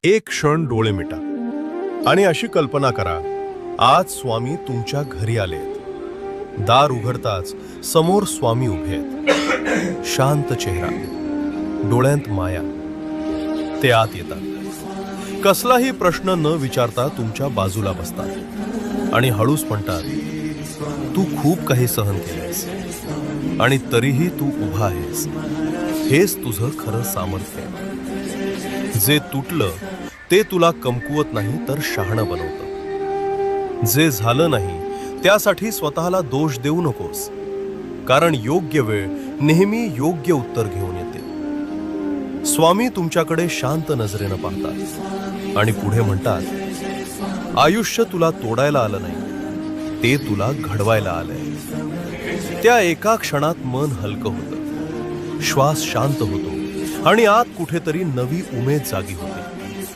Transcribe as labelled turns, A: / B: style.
A: एक क्षण डोळे मिटा आणि अशी कल्पना करा, आज स्वामी तुमच्या घरी आलेत. दार उघडताच समोर स्वामी उभे आहेत. शांत चेहरा, डोळ्यांत माया. ते आत येतात. कसलाही प्रश्न न विचारता तुमच्या बाजूला बसतात आणि हळूच म्हणतात, तू खूप काही सहन केलेस आणि तरीही तू उभा आहेस. हेच तुझं खरं सामर्थ्य आहे. जे तुटलं ते तुला कमकुवत नाही तर शहाणं बनवतं. जे झालं नाही त्यासाठी स्वतःला दोष देऊ नकोस, कारण योग्य वेळ नेहमी योग्य उत्तर घेऊन येते. स्वामी तुमच्याकडे शांत नजरेनं पाहतात आणि पुढे म्हणतात, आयुष्य तुला तोडायला आलं नाही, ते तुला घडवायला आलंय. त्या एका क्षणात मन हलकं होतं, श्वास शांत होतो आणि आत कुठेतरी नवी उमेद जागी होते.